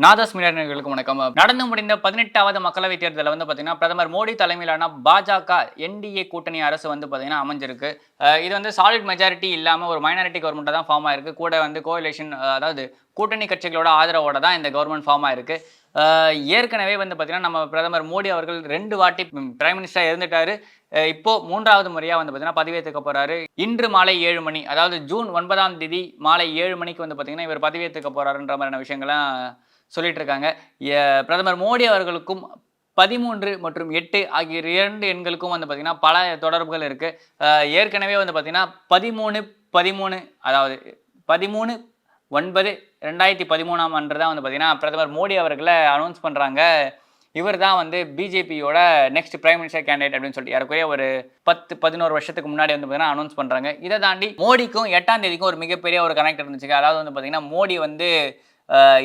நாதஸ் மீடியாக்களுக்கு வணக்கம். நடந்து முடிந்த 18வது மக்களவைத் தேர்தலில் பார்த்தீங்கன்னா, பிரதமர் மோடி தலைமையிலான பாஜக என்டிஏ கூட்டணி அரசு பார்த்தீங்கன்னா அமைஞ்சிருக்கு. இது சாலிட் மெஜாரிட்டி இல்லாம ஒரு மைனாரிட்டி கவர்மெண்ட்டா தான் ஃபார்ம் ஆயிருக்கு. கூட கோலிஷன் அதாவது கூட்டணி கட்சிகளோட ஆதரவோட தான் இந்த கவர்மெண்ட் ஃபார்ம் ஆயிருக்கு. ஏற்கனவே பார்த்தீங்கன்னா, நம்ம பிரதமர் மோடி அவர்கள் 2 வாட்டி பிரைம் மினிஸ்டரா இருந்துட்டாரு. இப்போ 3வது முறையா பார்த்தீங்கன்னா பதவியேற்க போறாரு. இன்று மாலை 7 மணி, அதாவது ஜூன் 9ஆம் தேதி மாலை 7 மணிக்கு பார்த்தீங்கன்னா, இவர் பதவியேற்க போறாருன்ற மாதிரியான விஷயங்கள்லாம் சொல்லிட்டு இருக்காங்க. பிரதமர் மோடி அவர்களுக்கும் 13 மற்றும் 8 ஆகிய 2 எண்களுக்கும் பார்த்தீங்கன்னா பல தொடர்புகள் இருக்கு. ஏற்கனவே பார்த்தீங்கன்னா 13 13 அதாவது 13/9/2013 அன்று தான் பார்த்தீங்கன்னா பிரதமர் மோடி அவர்களை அனௌன்ஸ் பண்றாங்க. இவர் தான் பிஜேபியோட நெக்ஸ்ட் பிரைம் மினிஸ்டர் கேண்டிடேட் அப்படின்னு சொல்லிட்டு யாருக்குரிய ஒரு 10-11 வருஷத்துக்கு முன்னாடி பார்த்தீங்கன்னா அனௌன்ஸ் பண்றாங்க. இதை தாண்டி மோடிக்கும் 8ஆம் தேதிக்கும் ஒரு மிகப்பெரிய ஒரு கனெக்ட் இருந்துச்சு. அதாவது பார்த்தீங்கன்னா மோடி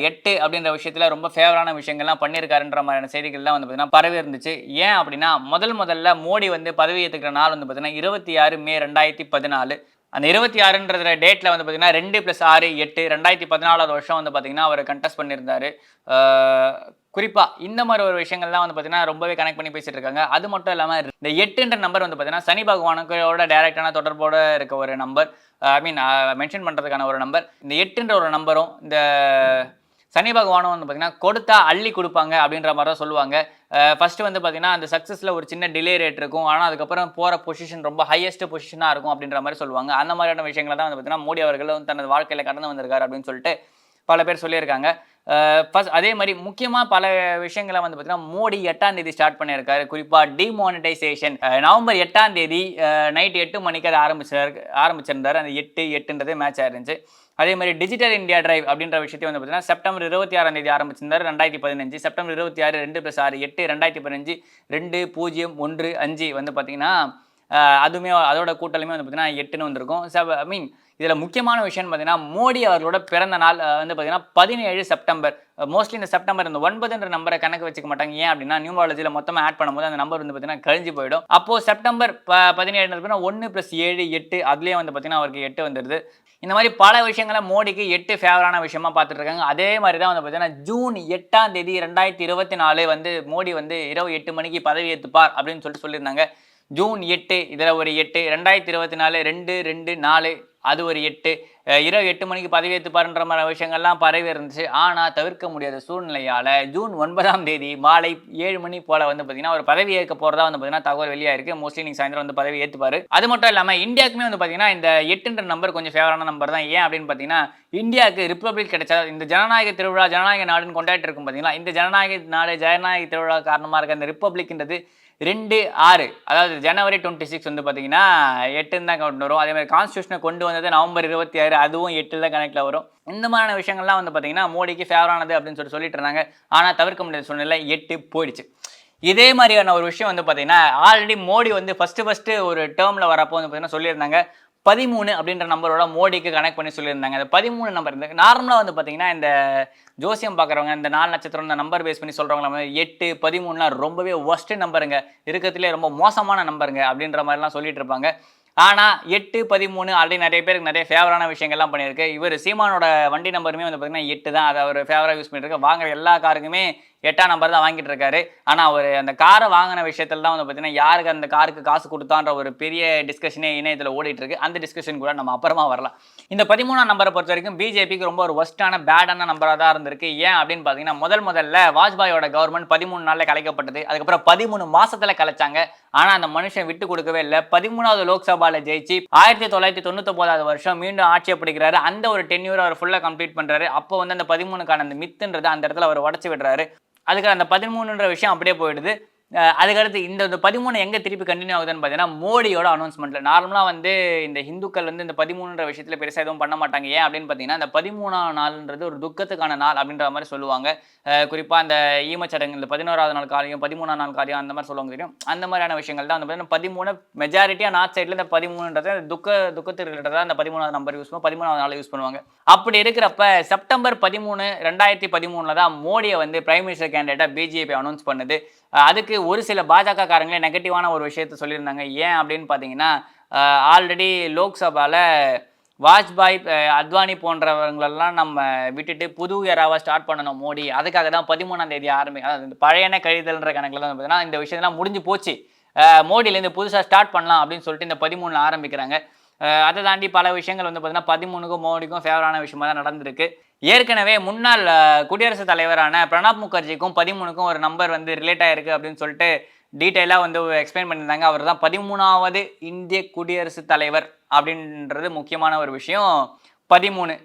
8 அப்படின்ற விஷயத்துல ரொம்ப ஃபேவரான விஷயங்கள்லாம் பண்ணியிருக்காருன்ற மாதிரியான செய்திகள்லாம் பார்த்தீங்கன்னா பரவி இருந்துச்சு. ஏன் அப்படின்னா முதல்ல மோடி பதவி ஏற்றுக்கிற நாள் பார்த்தீங்கன்னா 26 மே 2014. அந்த 26ன்ற டேட்ல பார்த்தீங்கன்னா 2 + 6 8 2014வது வருஷம் பார்த்தீங்கன்னா அவர் கண்டெஸ்ட் பண்ணியிருந்தாரு. குறிப்பா இந்த மாதிரி ஒரு விஷயங்கள்லாம் பார்த்தீங்கன்னா ரொம்பவே கனெக்ட் பண்ணி பேசிட்டு இருக்காங்க. அது மட்டும் இல்லாமல் இந்த 8ன்ற நம்பர் பார்த்தீங்கன்னா சனி பகவானுக்கோட டைரக்டான தொடர்போட இருக்க ஒரு நம்பர். ஐ மீன் மென்ஷன் பண்ணுறதுக்கான ஒரு நம்பர். இந்த 8ன்ற ஒரு நம்பரும் இந்த சனி பகவானும் பார்த்தீங்கன்னா கொடுத்தா அள்ளி கொடுப்பாங்க அப்படின்ற மாதிரி தான் சொல்லுவாங்க. ஃபர்ஸ்ட் பார்த்தீங்கன்னா அந்த சக்ஸஸில் ஒரு சின்ன டிலே ரேட் இருக்கும். ஆனால் அதுக்கப்புறம் போகிற பொசிஷன் ரொம்ப ஹையஸ்ட் பொசிஷனாக இருக்கும் அப்படின்ற மாதிரி சொல்லுவாங்க. அந்த மாதிரியான விஷயங்களை தான் பார்த்தீங்கன்னா மோடி அவர்கள் தனது வாழ்க்கையில் கடந்து வந்திருக்காரு அப்படின்னு சொல்லிட்டு பல பேர் சொல்லியிருக்காங்க. ஃபர்ஸ்ட் அதே மாதிரி முக்கியமாக பல விஷயங்களை பார்த்தீங்கன்னா மோடி 8ஆம் தேதி ஸ்டார்ட் பண்ணியிருக்காரு. குறிப்பாக டிமானிட்டைசேஷன் நவம்பர் 8ஆம் தேதி நைட் 8 மணிக்கு அதை ஆரம்பிச்சிருந்தார். அந்த 8-8ன்றது மேட்ச் ஆயிருந்துச்சு. அதே மாதிரி டிஜிட்டல் இந்தியா டிரைவ் அப்படின்ற விஷயத்தை பார்த்தீங்கன்னா செப்டம்பர் 26ஆம் தேதி ஆரம்பிச்சிருந்தார் 2015. செப்டம்பர் 26 2 + 6 8 2015 2015 பார்த்தீங்கன்னா அதுவுமே அதோட கூட்டலுமே பார்த்தீங்கன்னா 8ன்னு வந்திருக்கும். ஐ மீன் இதில் முக்கியமான விஷயம் பார்த்தீங்கன்னா மோடி அவர்களோட பிறந்த நாள் பார்த்தீங்கன்னா 17 செப்டம்பர். மோஸ்ட்லி இந்த செப்டம்பர் இந்த 9ன்ற நம்பரை கணக்கு வச்சுக்க மாட்டாங்க. ஏன் அப்படின்னா நியூமாலஜியில் மொத்தமாக ஆட் பண்ணும்போது அந்த நம்பர் பார்த்தீங்கன்னா கழிஞ்சு போயிடும். அப்போது செப்டம்பர் 17 1 + 7 8 அதுலேயே பார்த்தீங்கன்னா அவருக்கு 8 வந்துடுது. இந்த மாதிரி பல விஷயங்களை மோடிக்கு 8 ஃபேவரான விஷயமா பார்த்துட்டு இருக்காங்க. அதே மாதிரி தான் பார்த்தீங்கன்னா ஜூன் 8ஆம் தேதி 2024 மோடி இரவு 8 மணிக்கு பதவி ஏற்றுப்பார் அப்படின்னு சொல்லியிருந்தாங்க. ஜூன் 8 இதில் ஒரு 8 2024 2-2-4 அது ஒரு 8 இரவு 8 மணிக்கு பதவியேற்றுப்பாருன்ற மாதிரி விஷயங்கள்லாம் பரவி இருந்துச்சு. ஆனால் தவிர்க்க முடியாத சூழ்நிலையால் ஜூன் 9ஆம் தேதி மாலை 7 மணி போல் பார்த்தீங்கன்னா ஒரு பதவி ஏற்க போகிறதா பார்த்தீங்கன்னா தகவல் வெளியாயிருக்கு. மோஸ்ட்லி நீங்கள் சாயந்தரம் பதவி ஏற்றுப்பார். அது மட்டும் இல்லாமல் இந்தியாவுக்குமே பார்த்தீங்கன்னா இந்த 8ன்ற நம்பர் கொஞ்சம் ஃபேவரான நம்பர் தான். ஏன் அப்படின்னு பார்த்தீங்கன்னா இந்தியாவுக்கு ரிப்பப்ளிக் கிடைச்சா இந்த ஜனநாயக திருவிழா ஜனநாயக நாடுன்னு கொண்டாடிட்டு இருக்கும் பார்த்தீங்களா. இந்த ஜனநாயக நாடு ஜனநாயக திருவிழா காரணமாக இருக்க இந்த ரிப்பப்ளிக்ன்றது 2-6 அதாவது ஜனவரி 26 பார்த்தீங்கன்னா 8ன்னு தான் கொண்டு வரும். அதே மாதிரி கான்ஸ்டியூஷனை கொண்டு வந்தது நவம்பர் 26 அதுவும் 8 தான் கணக்கில் வரும். இந்த மாதிரியான விஷயங்கள்லாம் பார்த்தீங்கன்னா மோடிக்கு ஃபேவரானது அப்படின்னு சொல்லிட்டு இருந்தாங்க. ஆனால் தவிர்க்க முடியாத சூழ்நிலை 8 போயிடுச்சு. இதே மாதிரியான ஒரு விஷயம் பார்த்தீங்கன்னா ஆல்ரெடி மோடி ஃபர்ஸ்ட் ஒரு டேர்மில் வரப்போ பார்த்தீங்கன்னா சொல்லியிருந்தாங்க 13 அப்படின்ற நம்பரோட மோடிக்கு கனெக்ட் பண்ணி சொல்லியிருந்தாங்க. அந்த 13 நம்பர் நார்மலாக பார்த்தீங்கன்னா இந்த ஜோசியம் பார்க்குறவங்க இந்த 4 நட்சத்திரம் இந்த நம்பர் பேஸ் பண்ணி சொல்கிறவங்கள 8 13லாம் ரொம்பவே ஒஸ்ட் நம்பருங்க, இருக்கிறதுலே ரொம்ப மோசமான நம்பருங்க அப்படின்ற மாதிரிலாம் சொல்லிட்டு இருப்பாங்க. ஆனால் 8 13 ஆல்ரெடி நிறைய பேருக்கு நிறைய ஃபேவரான விஷயங்கள்லாம் பண்ணியிருக்கு. இவர் சீமானோட வண்டி நம்பருமே பார்த்தீங்கன்னா 8 தான். அதை அவர் ஃபேவராக யூஸ் பண்ணிட்டு வாங்குற எல்லா காருக்குமே 8ஆம் நம்பர் தான் வாங்கிட்டு இருக்காரு. ஆனால் அவர் அந்த காரை வாங்கின விஷயத்தில் தான் பார்த்தீங்கன்னா யாருக்கு அந்த காருக்கு காசு கொடுத்தான்ற ஒரு பெரிய டிஸ்கஷனே இணையத்தில் ஓடிட்டு இருக்கு. அந்த டிஸ்கஷன் கூட நம்ம அப்புறமா வரலாம். இந்த 13ஆம் நம்பரை பொறுத்த வரைக்கும் பிஜேபிக்கு ரொம்ப ஒரு ஒஸ்டான பேடான நம்பராக தான் இருந்திருக்கு. ஏன் அப்படின்னு பார்த்தீங்கன்னா முதல்ல வாஜ்பாயோட கவர்மெண்ட் 13 நாளில் கலைக்கப்பட்டது. அதுக்கப்புறம் 13 மாசத்துல கலைச்சாங்க. ஆனால் அந்த மனுஷன் விட்டு கொடுக்கவே இல்லை. 13வது லோக்சபாவில் ஜெயிச்சு 1999வது வருஷம் மீண்டும் ஆட்சியை பிடிக்கிறாரு. அந்த ஒரு டென்யூர் அவர் ஃபுல்லாக கம்ப்ளீட் பண்ணுறாரு. அப்போ அந்த 13க்கான அந்த மித்துன்றது அந்த இடத்துல அவர் உடச்சி விடுறாரு. அதுக்கு அந்த 13ன்ற விஷயம் அப்படியே போயிடுது. அதுக்கடுத்து இந்த 13 எங்கே திருப்பி கண்டினியூ ஆகுதுன்னு பார்த்தீங்கன்னா மோடியோட அனௌன்ஸ்மெண்ட்டில். நார்மலாக இந்த ஹிந்துக்கள் இந்த 13ன்ற விஷயத்தில் பெருசாக எதுவும் பண்ண மாட்டாங்க. ஏன் அப்படின்னு பார்த்தீங்கன்னா இந்த 13ஆம் நாள்ன்றது ஒரு துக்கத்துக்கான நாள் அப்படின்ற மாதிரி சொல்லுவாங்க. குறிப்பாக அந்த ஈமச்சடங்கு இந்த 11வது நாள் காரியம் 13ஆம் நாள் காரியம் அந்த மாதிரி சொல்லுவாங்க தெரியும். அந்த மாதிரியான விஷயங்கள் தான் 13 மெஜாரிட்டியாக நார்த் சைடில் இந்த 13ன்றது துக்கத்துக்கு ரிலேட்டடாக அந்த 13வது நம்பர் யூஸ் பண்ணுவோம் 13வது நாள் யூஸ் பண்ணுவாங்க. அப்படி இருக்கிறப்ப செப்டம்பர் 13 2013 தான் மோடியை பிரைம் மினிஸ்டர் கேண்டிடேட்டாக பிஜேபி அனௌன்ஸ் பண்ணுது. அதுக்கு ஒரு சில பாஜக காரங்களே நெகட்டிவான ஒரு விஷயத்த சொல்லியிருந்தாங்க. ஏன் அப்படின்னு பார்த்தீங்கன்னா ஆல்ரெடி லோக்சபாவில் வாஜ்பாய், அத்வானி போன்றவங்களெல்லாம் நம்ம விட்டுட்டு புது எராவா ஸ்டார்ட் பண்ணணும் மோடி. அதுக்காக தான் 13ஆம் தேதி அதாவது இந்த பழையன கழிதல்ன்ற கணக்குல தான் பார்த்தீங்கன்னா, இந்த விஷயம்லாம் முடிஞ்சு போச்சு. மோடிலேருந்து புதுசா ஸ்டார்ட் பண்ணலாம் அப்படின்னு சொல்லிட்டு இந்த 13ல ஆரம்பிக்கிறாங்க. அதை தாண்டி பல விஷயங்கள் வந்து பார்த்தீங்கன்னா 13க்கும் மோடிக்கும் ஃபேவரான விஷயமா தான் நடந்திருக்கு. ஏற்கனவே முன்னாள் குடியரசுத் தலைவரான பிரணாப் முகர்ஜிக்கும் 13க்கும் ஒரு நம்பர் வந்து ரிலேட் ஆயிருக்கு அப்படின்னு சொல்லிட்டு டீட்டெயிலாக வந்து எக்ஸ்பிளைன் பண்ணியிருந்தாங்க. அவர் தான் 13வது இந்திய குடியரசுத் தலைவர் அப்படின்றது முக்கியமான ஒரு விஷயம். 13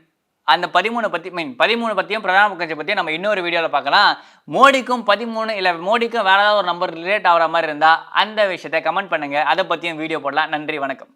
அந்த 13 பத்தி 13 பத்தியும் பிரணாப் முகர்ஜி பத்தியும் நம்ம இன்னொரு வீடியோல பார்க்கலாம். மோடிக்கும் 13 இல்ல மோடிக்கும் வேற ஏதாவது ஒரு நம்பர் ரிலேட் ஆகுற மாதிரி இருந்தா அந்த விஷயத்தை கமெண்ட் பண்ணுங்க. அதை பத்தியும் வீடியோ போடலாம். நன்றி, வணக்கம்.